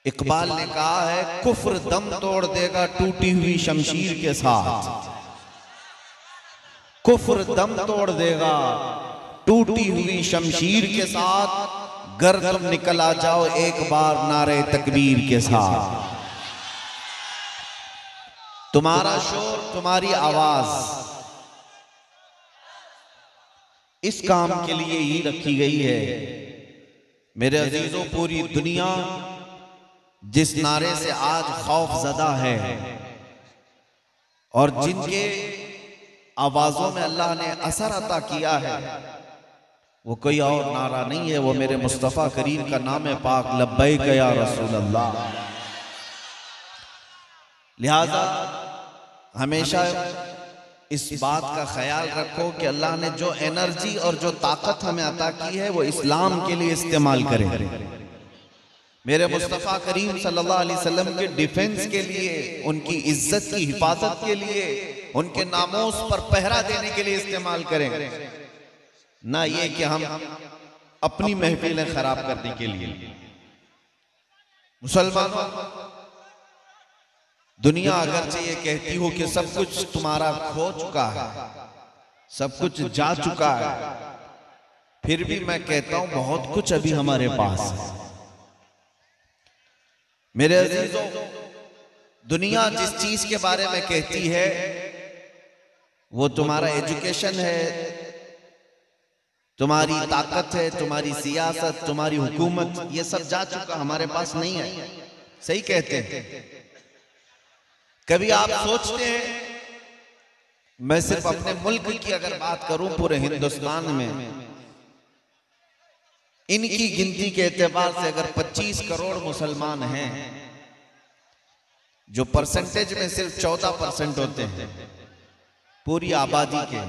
इकबाल ने कहा है कुफ्र दम तोड़ देगा टूटी हुई शमशीर के साथ। कुफ्र दम तोड़ देगा टूटी हुई शमशीर के साथ। गर तुम निकल आ जाओ एक बार नारे तकबीर के साथ। तुम्हारा शोर, तुम्हारी आवाज इस काम के लिए ही रखी गई है। मेरे अजीजों, पूरी दुनिया जिस नारे से आज खौफजदा है और जिनके आवाजों में अल्लाह ने असर अता किया है, वो कोई और नारा नहीं है, वो मेरे मुस्तफा करीम का नाम है पाक लब्बैक या रसूल अल्लाह। लिहाजा हमेशा इस बात का ख्याल रखो कि अल्लाह ने जो एनर्जी और जो ताकत हमें अता की है वो इस्लाम के लिए इस्तेमाल करें। मेरे मुस्तफ़ा करीम सल्लल्लाहु अलैहि वसल्लम के डिफेंस के लिए, उनकी इज्जत की हिफाजत के लिए, उनके नामोस पर पहरा देने के लिए इस्तेमाल करें, ना ये कि हम अपनी महफिलें खराब करने के लिए। मुसलमानों, दुनिया अगरचे ये कहती हो कि सब कुछ तुम्हारा खो चुका है, सब कुछ जा चुका है, फिर भी मैं कहता हूं बहुत कुछ अभी हमारे पास है। मेरे अजीजों, दुनिया जिस चीज के बारे में कहती है वो तुम्हारा एजुकेशन है, तुम्हारी ताकत है, तुम्हारी सियासत, तुम्हारी हुकूमत, ये सब जा चुका, हमारे पास नहीं है। सही कहते हैं। कभी आप सोचते हैं, मैं सिर्फ अपने मुल्क की अगर बात करूं, पूरे हिंदुस्तान में इनकी गिनती के एतबार से अगर 25 करोड़ मुसलमान हैं, जो परसेंटेज में सिर्फ 14% होते हैं पूरी आबादी के,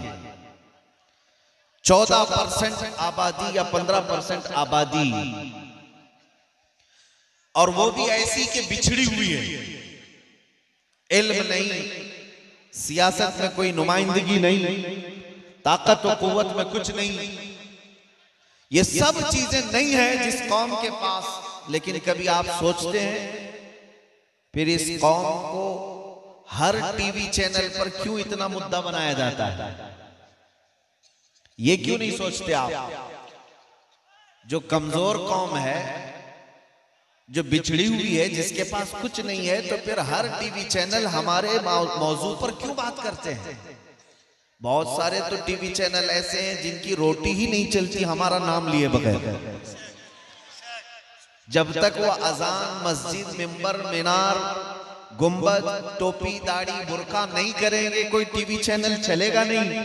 14% आबादी या 15% आबादी, और वो भी ऐसी कि बिछड़ी हुई है, इल्म नहीं, सियासत में कोई नुमाइंदगी नहीं, ताकत और कुव्वत में कुछ नहीं, ये सब चीजें नहीं है जिस कौम के पास। लेकिन कभी आप सोचते हैं फिर इस कौम को हर टीवी चैनल पर क्यों इतना मुद्दा बनाया जाता है? ये क्यों नहीं सोचते आप? जो कमजोर कौम है, जो बिछड़ी हुई है, जिसके पास कुछ नहीं है, तो फिर हर टीवी चैनल हमारे मौजू पर क्यों बात करते हैं? बहुत सारे तो टीवी चैनल ऐसे हैं जिनकी रोटी ही नहीं चलती हमारा नाम लिए बगैर। जब तक वो अजान, मस्जिद, मिंबर, मीनार, गुंबद, टोपी, दाढ़ी, बुर्का नहीं करेंगे, कोई टीवी चैनल चलेगा नहीं।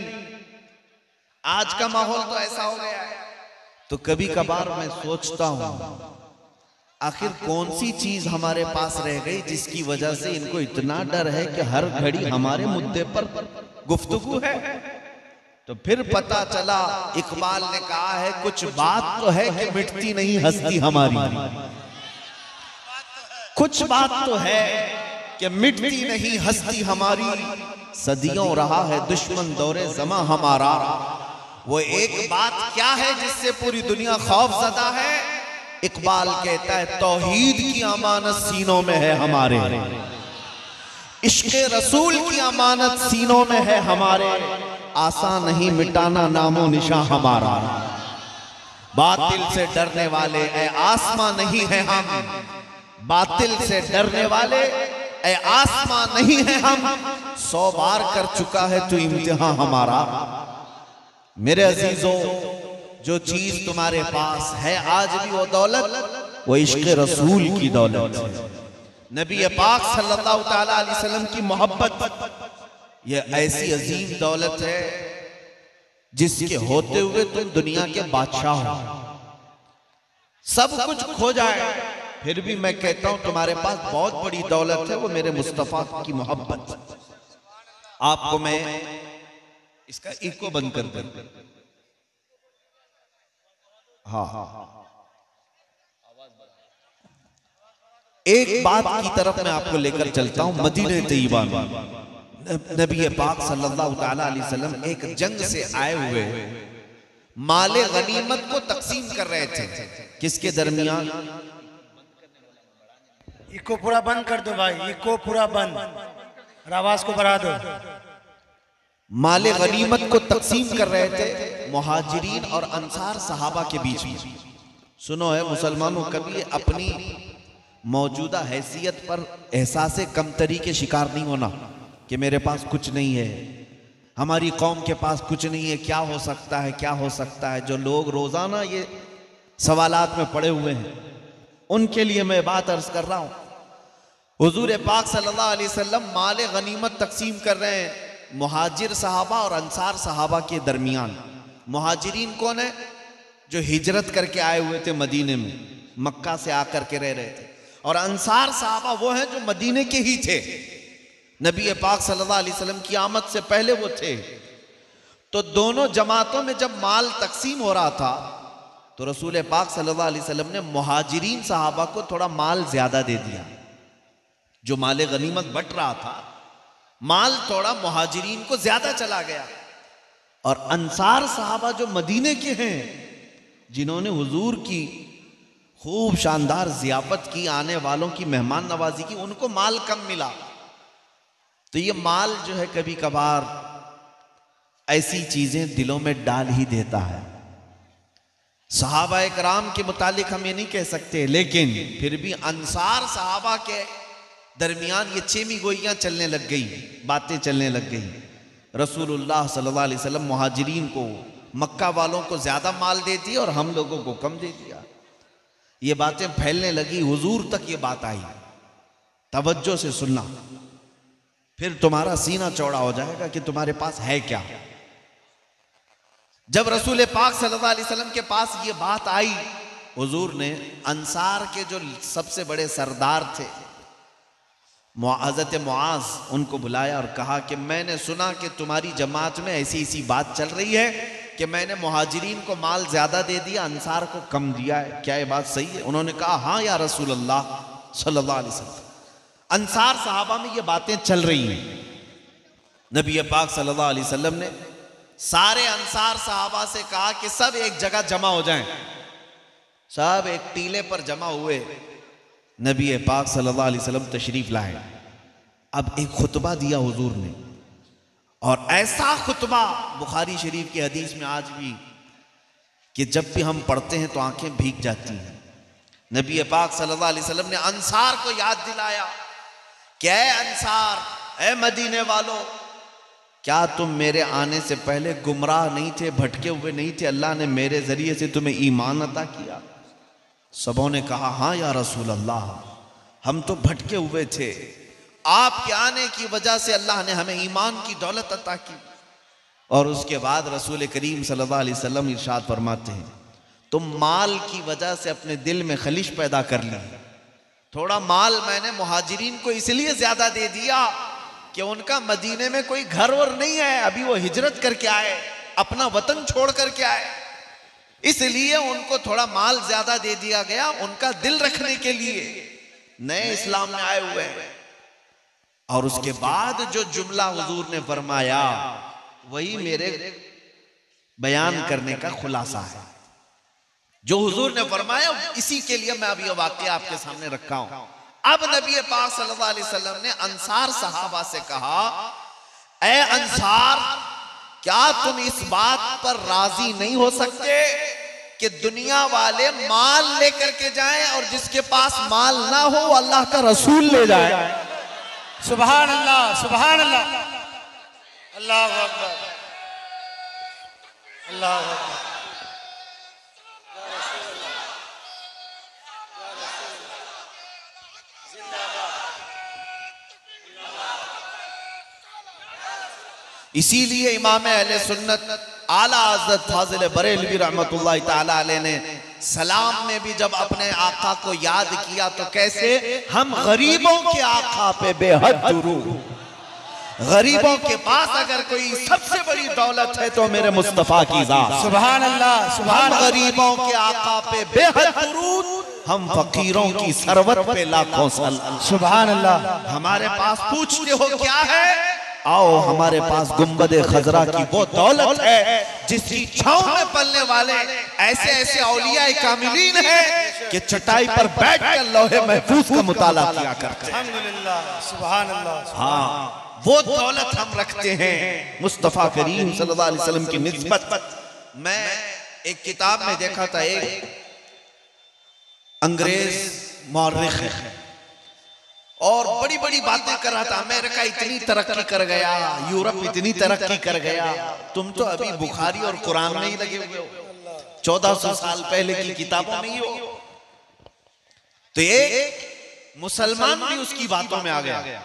आज का माहौल तो ऐसा हो गया है। तो कभी कभार मैं सोचता हूं, आखिर कौन सी चीज हमारे पास रह गई जिसकी वजह से इनको इतना डर है कि हर घड़ी हमारे मुद्दे पर गुफ्तगू है? तो फिर पता चला, इकबाल ने कहा है कुछ बात तो है कि मिटती नहीं हस्ती हमारी। कुछ बात तो है कि मिटती नहीं हस्ती हमारी, सदियों रहा है दुश्मन दौरे ज़मा हमारा। वो एक बात क्या है जिससे पूरी दुनिया खौफजदा है? इकबाल कहता है तौहीद की अमानत सीनों में है हमारे, इश्क़े रसूल की अमानत सीनों में है हमारे, आसान नहीं मिटाना नामो निशान हमारा। बातिल से डरने वाले ए आसमां नहीं है हम, बातिल से डरने वाले ए आसमां नहीं है हम, 100 बार कर चुका है तो इम्तिहान हमारा। मेरे अजीजों, जो चीज तुम्हारे पास है आज भी वो दौलत, वो इश्क़े रसूल की दौलत है, नबी पाक सल्लल्लाहु ताला अलैहि वसल्लम की मोहब्बत। ये ऐसी अजीम दौलत है जिसके होते हुए तुम दुनिया के बादशाह हो। सब कुछ खो जाए फिर भी मैं कहता हूं तुम्हारे पास बहुत बड़ी दौलत है, वो मेरे मुस्तफा की मोहब्बत। आपको मैं इसका इको बंद कर दूं। हाँ, एक बात की तरफ मैं आपको लेकर चलता हूं। मदीने तैयबा में नबी पाक सल्लल्लाहु ताला अलैहि वसल्लम एक जंग से आए हुए माले गनीमत को तकसीम कर रहे थे। किसके दरमियान? इको पूरा बंद कर दो भाई, इको पूरा बंद और आवाज को बढ़ा दो। माले गनीमत को तकसीम कर रहे थे मुहाजिरीन और अंसार सहाबा के बीच में। सुनो है मुसलमानों, कभी अपनी मौजूदा हैसियत पर एहसास कमतरी के शिकार नहीं होना कि मेरे पास कुछ नहीं है, हमारी कौम के पास कुछ नहीं है, क्या हो सकता है, क्या हो सकता है। जो लोग रोजाना ये सवालात में पड़े हुए हैं उनके लिए मैं बात अर्ज कर रहा हूं। हुजूर पाक सल्लल्लाहु अलैहि वसल्लम माले गनीमत तकसीम कर रहे हैं मुहाजिर सहाबा और अंसार सहाबा के दरमियान। मुहाजिरीन कौन है? जो हिजरत करके आए हुए थे मदीने में, मक्का से आकर के रह रहे थे। और अंसार सहाबा वो हैं जो मदीने के ही थे, नबी पाक सल्लल्लाहु अलैहि वसल्लम की आमद से पहले वो थे। तो दोनों जमातों में जब माल तकसीम हो रहा था तो रसूल पाक सल्लल्लाहु अलैहि वसल्लम ने मुहाजिरीन सहाबा को थोड़ा माल ज्यादा दे दिया। जो माले गनीमत बट रहा था, माल थोड़ा मुहाजिरीन को ज्यादा चला गया। और अंसार सहाबा जो मदीने के हैं, जिन्होंने हुजूर की खूब शानदार जियाफत की, आने वालों की मेहमान नवाजी की, उनको माल कम मिला। तो ये माल जो है कभी कभार ऐसी चीजें दिलों में डाल ही देता है। सहाबा इकराम के मुतालिक हम ये नहीं कह सकते, लेकिन फिर भी अंसार सहाबा के दरमियान ये छेमी गोइयां चलने लग गई, बातें चलने लग गई। रसूलुल्लाह सल्लल्लाहु अलैहि वसल्लम मुहाजिरीन को, मक्का वालों को ज्यादा माल दे दिया और हम लोगों को कम दे दिया। ये बातें फैलने लगी, हुजूर तक ये बात आई। तवज्जो से सुनना, फिर तुम्हारा सीना चौड़ा हो जाएगा कि तुम्हारे पास है क्या। जब रसूल पाक सल्लल्लाहु अलैहि वसल्लम के पास ये बात आई, हुजूर ने अंसार के जो सबसे बड़े सरदार थे हज़रत मुआज़, उनको बुलाया और कहा कि मैंने सुना कि तुम्हारी जमात में ऐसी ऐसी बात चल रही है कि मैंने मुहाजिरीन को माल ज्यादा दे दिया, अंसार को कम दिया है, क्या ये बात सही है? उन्होंने कहा हाँ या रसूल अल्लाह सल्लल्लाहु अलैहि वसल्लम, अंसार सहाबा में ये बातें चल रही हैं। नबी पाक सल्लल्लाहु अलैहि वसल्लम ने सारे अंसार सहाबा से कहा कि सब एक जगह जमा हो जाएं। सब एक टीले पर जमा हुए। नबी पाक सल्लल्लाहु अलैहि वसल्लम तशरीफ लाए। अब एक खुतबा दिया हुजूर ने, और ऐसा खुतबा बुखारी शरीफ की हदीस में आज भी कि जब भी हम पढ़ते हैं तो आंखें भीग जाती हैं। नबी पाक सल्लल्लाहु अलैहि वसल्लम ने अंसार को याद दिलाया कि ऐ अंसार, ऐ मदीने वालों, क्या तुम मेरे आने से पहले गुमराह नहीं थे, भटके हुए नहीं थे? अल्लाह ने मेरे जरिए से तुम्हें ईमान अता किया। सबों ने कहा हाँ या रसूल अल्लाह, हम तो भटके हुए थे, आपके आने की वजह से अल्लाह ने हमें ईमान की दौलत अता की। और उसके बाद रसूल करीम सल्लल्लाहु अलैहि वसल्लम इरशाद फरमाते हैं, तुम माल की वजह से अपने दिल में खलिश पैदा कर ली। थोड़ा माल मैंने मुहाजिरीन को इसलिए ज्यादा दे दिया कि उनका मदीने में कोई घर वर नहीं है, अभी वो हिजरत करके आए, अपना वतन छोड़ करके आए, इसलिए उनको थोड़ा माल ज्यादा दे दिया गया, उनका दिल रखने के लिए, नए इस्लाम में आए हुए हैं। और उसके बाद जो जुमला हुजूर ने फरमाया वही मेरे बयान करने का खुलासा है। जो हुजूर ने फरमाया इसी के लिए मैं अभी ये वाकया आपके सामने रखा हूं। अब नबी पाक सल्लल्लाहु अलैहि वसल्लम ने अंसार सहाबा से कहा, ऐ अंसार, क्या तुम इस बात पर राजी नहीं हो सकते कि दुनिया वाले माल लेकर के जाएं और जिसके पास माल ना हो वो अल्लाह का रसूल ले जाए? सुभान अल्लाह, सुभान अल्लाह, अल्लाहु अकबर, अल्लाहु अकबर। इसीलिए इमाम अहले सुन्नत आला हज़रत फाज़िल बरेलवी रहमतुल्लाह ताला अलैह ने सलाम में भी जब अपने आका को याद किया तो कैसे, हम गरीबों के आका पे बेहद दुरूद। गरीबों के पास अगर कोई सबसे बड़ी दौलत है तो मेरे मुस्तफा की ज़ात। सुभान अल्लाह, सुभान। हम गरीबों के आका पे बेहद दुरूद, हम फकीरों की सरवत पे लाखों सलाम। सुभान अल्लाह। हमारे पास पूछते हो क्या है, आओ हमारे पास गुंबदे खजरा की वो दौलत है जिसकी छांव में पलने वाले ऐसे ऐसे औलिया कामिलीन हैं कि चटाई पर बैठकर लौहे महफूज का मुताला किया करते हैं। अल्हम्दुलिल्लाह, सुभान अल्लाह। हाँ, वो दौलत हम रखते हैं मुस्तफा करीम सल्लल्लाहु अलैहि वसल्लम की निस्बत। मैं एक किताब में देखा था, एक अंग्रेज मौर्रिख है और बड़ी बड़ी बातें कर रहा था। अमेरिका इतनी तरक्की कर गया, यूरोप इतनी तरक्की कर गया, तुम तो अभी बुखारी और कुरान में ही लगे हुए हो, 1400 साल पहले की किताबों में ही हो। तो एक मुसलमान भी उसकी बातों में आ गया।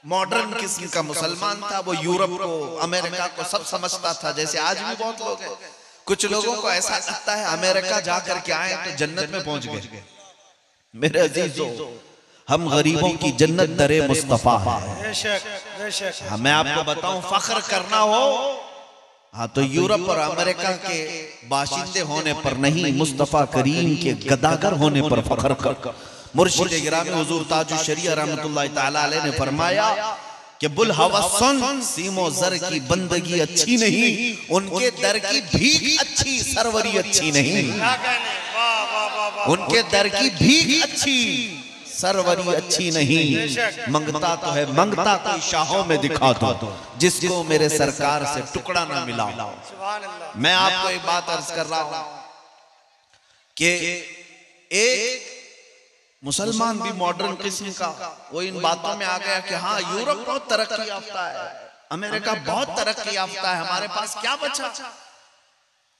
मॉडर्न किस्म का मुसलमान था, वो यूरोप को अमेरिका को सब समझता था। जैसे आज भी बहुत लोग हैं, कुछ लोगों को ऐसा लगता है अमेरिका जाकर के आए तो जन्नत में पहुंच गए। मेरे अजीजों, हम गरीबों की जन्नत दरे मुस्तफा है। मैं आपको बताऊं, फख्र करना हो हाँ तो यूरोप और अमेरिका के बाशिंदे होने पर नहीं, मुस्तफा करीम के गदागर होने पर फख्र कर। मुर्शिद गिरामी हुजूर ताजुश शरीअह रहमतुल्लाह तआला अलैह ने फरमाया कि बुल हवसन सीमो जर की बंदगी अच्छी नहीं, उनके दर की भीख अच्छी, सरवरी अच्छी नहीं। उनके दर की भीख अच्छी, सरवरी अच्छी नहीं। मंगता तो है, मंगता कोई शाहों में दिखा दो, जिसको मेरे सरकार से टुकड़ा ना मिला। मैं आपको एक बात अर्ज कर रहा हूं कि एक मुसलमान भी मॉडर्न किस्म का वो इन बातों में आ गया कि हाँ यूरोप बहुत तरक्की याफ्ता है, अमेरिका बहुत तरक्की याफ्ता है, हमारे पास क्या बचा।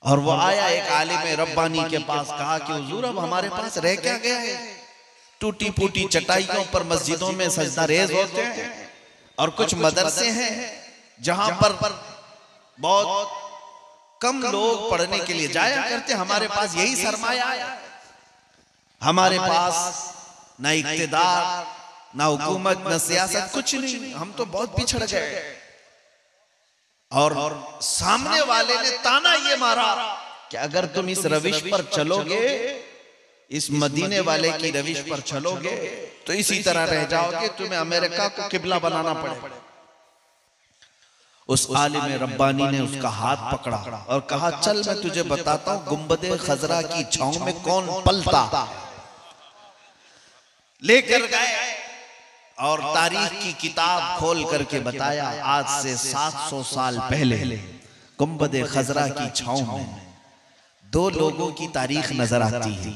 और वो आया एक आलिम रब्बानी के पास, कहा कि हुजूर अब हमारे पास रह क्या गया है, टूटी फूटी चटाइयों पर मस्जिदों में सजदा रेज होते हैं और कुछ मदरसे हैं जहां पर बहुत कम लोग पढ़ने के लिए जाया करते। हमारे पास यही सरमाया है, हमारे पास ना इक्तिदार, ना हुकूमत, ना सियासत, कुछ नहीं, हम तो बहुत पिछड़ गए। और सामने वाले ने ताना ये मारा कि अगर तुम इस रविश पर चलोगे, इस मदीने वाले की रविश पर चलोगे तो इसी तरह रह जाओगे, तुम्हें अमेरिका को किबला बनाना पड़ेगा। उस आलिम रब्बानी ने उसका हाथ पकड़ा और कहा चल मैं तुझे बताता हूं गुंबदे खजरा की छांव में कौन पलता। लेकर गए और तारीख की किताब खोल करके बताया, आज से 700 साल पहले गुंबदे खजरा की छांव में दो लोगों की तारीख नजर आती है।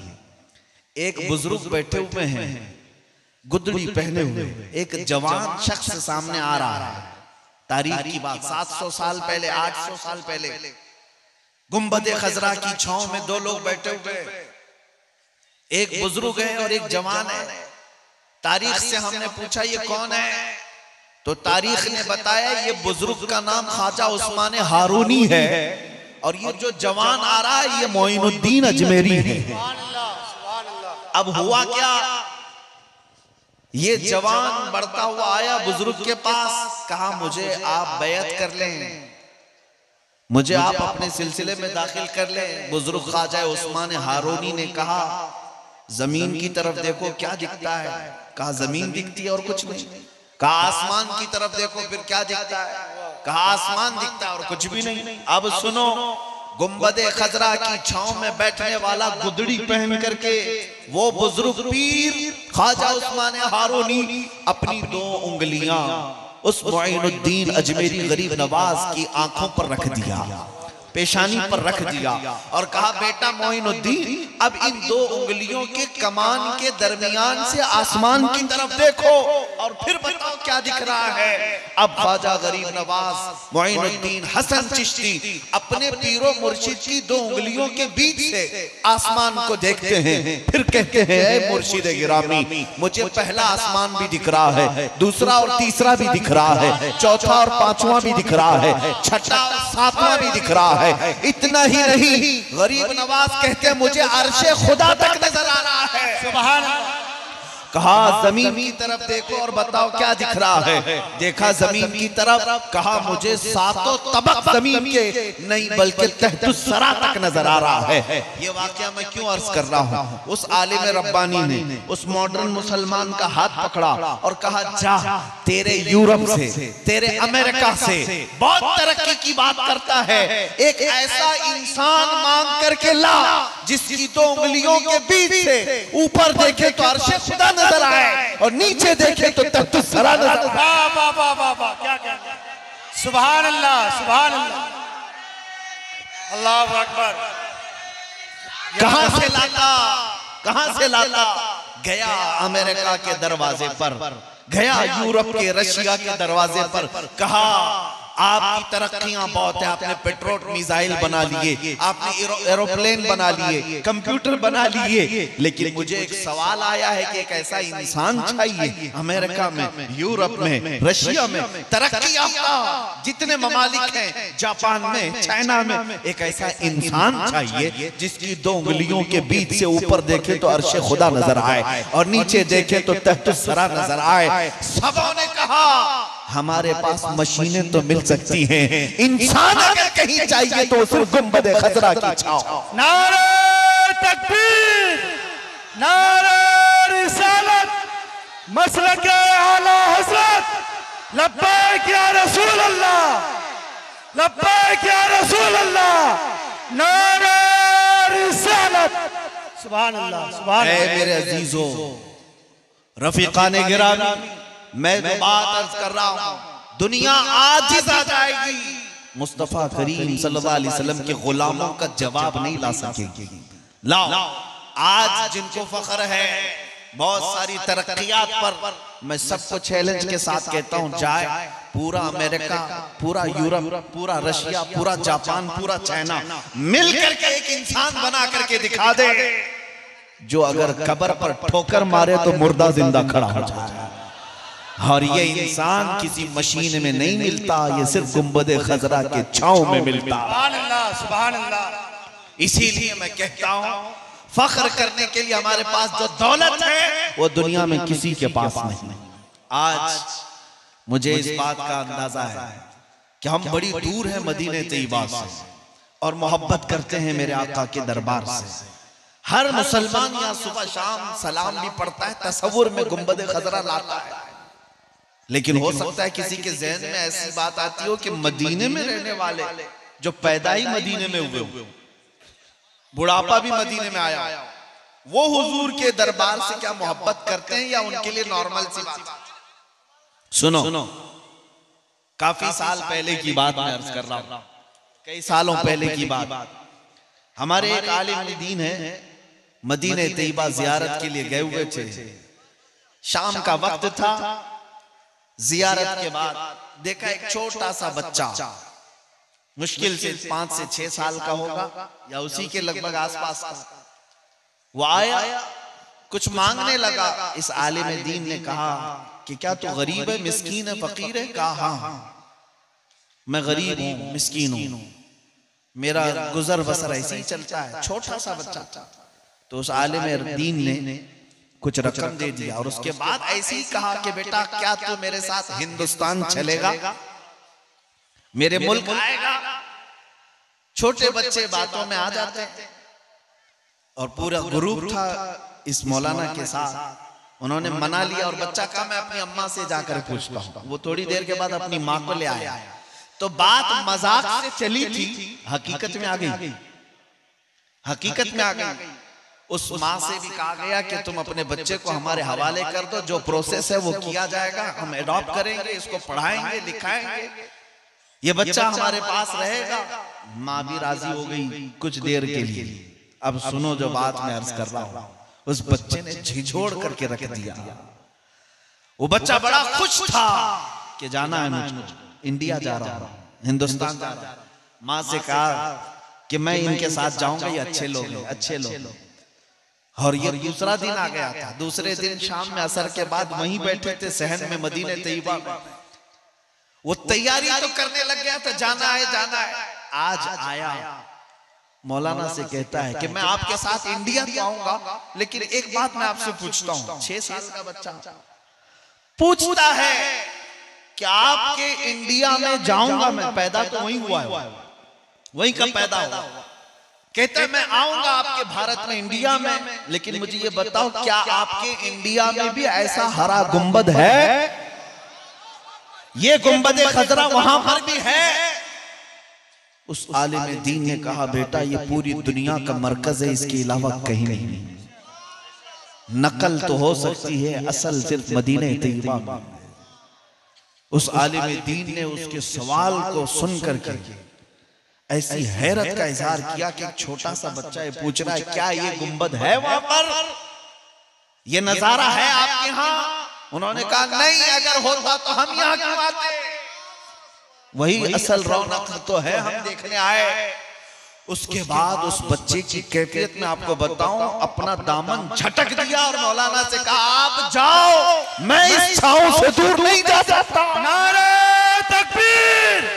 एक बुजुर्ग बैठे हुए हैं गुदड़ी पहने हुए, एक जवान शख्स सामने आ रहा है। तारीख की बात 700 साल पहले, 800 साल पहले गुंबदे खजरा की छांव में दो लोग बैठे हुए, एक बुजुर्ग है और एक जवान है। तारीख से हमने पूछा ये कौन है, तो तारीख ने बताया ये बुजुर्ग का नाम ख्वाजा उस्मान हारूनी है और ये जो जवान आ रहा है ये मोइनुद्दीन अजमेरी है। अब हुआ क्या, ये जवान बढ़ता हुआ आया बुजुर्ग के पास, कहा मुझे आप बैयत कर लें, मुझे आप अपने सिलसिले में दाखिल कर लें। बुजुर्ग ख्वाजा उस्मान हारूनी ने कहा जमीन की तरफ देखो क्या दिखता है, कहा जमीन दिखती है और कुछ नहीं। कहा आसमान की तरफ देखो फिर क्या दिखता है, कहा आसमान दिखता है और कुछ भी नहीं। अब सुनो, गुंबदे खजरा की छांव में बैठने वाला गुदड़ी पहन करके वो बुजुर्ग पीर ख्वाजा उस्मान हारूनी अपनी दो उंगलियां उस मोइनुद्दीन अजमेरी गरीब नवाज की आंखों पर रख दिया, पेशानी पर रख दिया और कहा बेटा मोइनुद्दीन अब इन दो उंगलियों के कमान के दरमियान से आसमान की तरफ देखो और फिर बताओ क्या दिख रहा है। अब ख्वाजा गरीब नवाज मोइनुद्दीन हसन चिश्ती अपने पीरो मुर्शिद की दो उंगलियों के बीच से आसमान को देखते हैं, फिर कहते हैं मुर्शिद गिरामी मुझे पहला आसमान भी दिख रहा है, दूसरा और तीसरा भी दिख रहा है, चौथा और पांचवा भी दिख रहा है, छठा और सातवां भी दिख रहा है। इतना ही नहीं, गरीब नवाज कहते हैं मुझे अर्शे खुदा तक नजर आ रहा है। सुभान अल्लाह। कहा जमीन की तरफ देखो और बताओ क्या दिख रहा है। देखा जमीन की तरफ, कहा मुझे सातों तबक जमीन के नहीं बल्कि तहतुस सरा तक नजर आ रहा है। ये वाकया मैं क्यों अर्ज कर रहा हूँ, उस आलिम रब्बानी ने उस मॉडर्न मुसलमान का हाथ पकड़ा और कहा जा तेरे यूरोप से, तेरे अमेरिका से बहुत तरक्की की बात करता है, एक ऐसा इंसान मांग करके ला जिसकी 2 उंगलियों के बीच से ऊपर देखे तो अर्शे खुदा नजर आए और नीचे देखे तो तख्तुस सरा नजर आए। वाह वाह वाह वाह वाह, क्या क्या, सुभान अल्लाह सुभान अल्लाह, अल्लाह अकबर। कहां से लाता, कहां से लाता? गया अमेरिका के दरवाजे पर, गया यूरोप के, रशिया के दरवाजे पर, कहा आपकी तरक्कियां बहुत है, आपने पेट्रोल मिसाइल बना लिए, आपने एरोप्लेन बना लिए, कंप्यूटर बना लिए, लेकिन मुझे एक सवाल आया है कि एक ऐसा इंसान चाहिए अमेरिका में, यूरोप में, रशिया में, तरक्की याफ्ता जितने ममालिक हैं, जापान में, चाइना में, एक ऐसा इंसान चाहिए जिसकी 2 उंगलियों के बीच से ऊपर देखे तो अर्शे खुदा नजर आए और नीचे देखे तो तख्तुस सरा नजर आए। सबों ने कहा हमारे पास मशीनें तो मिल सकती हैं, इंसान अगर कहीं चाहिए तो सिर्फ गुंबद खजरा की छांव। नारे तकबीर, नारे रिसालत, मसलक आला हज़रत, लब्बैक या रसूल अल्लाह, लब्बैक या रसूल अल्लाह, नारे रिसालत, सुभान अल्लाह सुभान अल्लाह। मेरे अजीजों, रफीकाने गिरामी, मैं तो बात अर्ज कर रहा हूं, दुनिया आजिज़ आ जाएगी, मुस्तफा करीम सल्लल्लाहु अलैहि वसल्लम के गुलामों का जवाब नहीं ला सकेगी। लाओ आज जिनको फख्र है बहुत सारी तरक्कियात पर, मैं सबको चैलेंज के साथ कहता हूं, जाए पूरा अमेरिका, पूरा यूरोप, पूरा रशिया, पूरा जापान, पूरा चाइना मिल करके एक इंसान बना करके दिखा दे जो अगर कब्र पर ठोकर मारे तो मुर्दा जिंदा खड़ा हो जाए। और ये इंसान किसी मशीन में नहीं मिलता, ये सिर्फ गुंबद खजरा के छांव में मिलता। सुभान अल्लाह सुभान अल्लाह। इसीलिए मैं कहता हूं फख्र करने के लिए हमारे पास जो दौलत है वो दुनिया में किसी के पास नहीं। आज मुझे इस बात का अंदाजा है कि हम बड़ी दूर हैं मदीने तैयबा से और मोहब्बत करते हैं मेरे आका के दरबार से। हर मुसलमान यहाँ सुबह शाम सलाम भी पढ़ता है, तसव्वुर में गुंबद खजरा लाता है, लेकिन हो सकता है किसी के ज़हन में ऐसी बात आती हो कि मदीने में रहने वाले जो पैदा ही मदीने में हुए, बुढ़ापा भी मदीने में आया, वो हुजूर के दरबार से क्या मोहब्बत करते हैं या उनके लिए नॉर्मल सी बात? सुनो, काफी साल पहले की बात मैं अर्ज कर रहा हूं, कई सालों पहले की बात। हमारे एक आलिम दीन है, मदीने तैयबा जियारत के लिए गए हुए थे। शाम का वक्त था, जियारत के बाद देखा एक छोटा सा बच्चा, मुश्किल से 5 से 6 साल का होगा या उसी के लगभग आसपास का, वो आया कुछ मांगने लगा। इस आलिम दीन ने कहा कि क्या तू गरीब है, मिस्कीन है, फकीर है? कहा हाँ, मैं गरीब हूं, मिस्कीन हूं, मेरा गुजर बसर ऐसे ही चलता है। छोटा सा बच्चा। तो उस आलिम दीन ने कुछ रकम दे दिया और उसके बाद ऐसे ही कहा कि बेटा क्या तू मेरे साथ हिंदुस्तान चलेगा, मेरे मुल्क आएगा? छोटे बच्चे बातों में आ जाते हैं और पूरा ग्रुप था इस मौलाना के साथ। उन्होंने मना लिया और बच्चा कहा मैं अपनी अम्मा से जाकर पूछता हूँ। वो थोड़ी देर के बाद अपनी माँ को ले आया। तो बात मजाक से चली थी, हकीकत में आ गई, हकीकत में आ गई। उस माँ से भी कहा गया कि तुम अपने बच्चे को हमारे हवाले कर दो, जो प्रोसेस है वो किया जाएगा, हम एडॉप्ट करेंगे, इसको पढ़ाएंगे, लिखाएंगे, ये बच्चा हमारे पास रहेगा। माँ भी राजी हो गई कुछ देर के लिए। अब सुनो जो बात मैं अर्ज कर रहा हूं, उस बच्चे ने झिझोड़ करके रख दिया। वो बच्चा बड़ा खुश था कि जाना है मुझको, इंडिया जा रहा हूं, हिंदुस्तान जा रहा हूं। माँ से कहा कि मैं इनके साथ जाऊंगा, ये अच्छे लोग हैं, अच्छे लोग। और ये दूसरा दिन आ गया था। दूसरे दिन शाम में असर के बाद वहीं बैठे थे सहन में मदीने तैयबा में। वो तैयारी तो करने लग गया था, जाना है जाना है। आज आया मौलाना से कहता है कि मैं आपके साथ इंडिया तो आऊंगा, लेकिन एक बात मैं आपसे पूछता हूं। 6 साल का बच्चा पूछता है कि आपके इंडिया में जाऊंगा मैं, पैदा तो वहीं हुआ है, वहीं का पैदा हुआ। कहता है मैं आऊंगा आपके भारत में, इंडिया में, लेकिन मुझे ये बताओ क्या आपके इंडिया में भी ऐसा हरा गुंबद है? ये गुंबद खजरा वहां पर भी है? उस आलिम दीन ने कहा बेटा ये पूरी दुनिया का मरकज है, इसके अलावा कहीं नहीं। नकल तो हो सकती है, असल सिर्फ मदीने तैयबा में। उस आलिम दीन ने उसके सवाल को सुन करके ऐसी हैरत का इजहार किया कि छोटा सा बच्चा ये पूछ रहा है क्या ये गुंबद है वहां पर, ये नजारा है आपके यहाँ? उन्होंने कहा नहीं, अगर होता तो हम यहाँ क्यों आते? वही असल रौनक तो है, हम देखने आए। उसके बाद उस बच्चे की कैफियत में आपको बताऊं, अपना दामन झटक दिया और मौलाना से कहा आप जाओ, मैं इस छांव से दूर नहीं जा सकता। नारे तकबीर,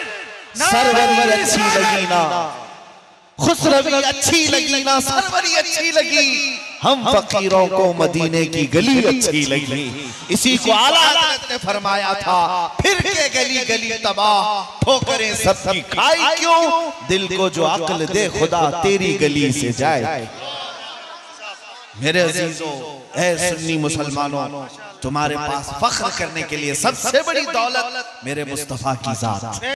सरवरी अच्छी लगी ना, खुसरवी अच्छी लगी ना, सरवरी अच्छी लगी, हम फकीरों को मदीने की गली अच्छी लगी। इसी को आला हज़रत ने फरमाया था, फिर के गली गली तबाह, ठोकरें सबकी खाई क्यों, दिल को जो अक्ल दे खुदा तेरी गली से जाए। मेरे अजीजों, ऐ सुन्नी मुसलमानों, तुम्हारे पास फख्र करने के लिए सबसे बड़ी दौलत मेरे मुस्तफा की जात।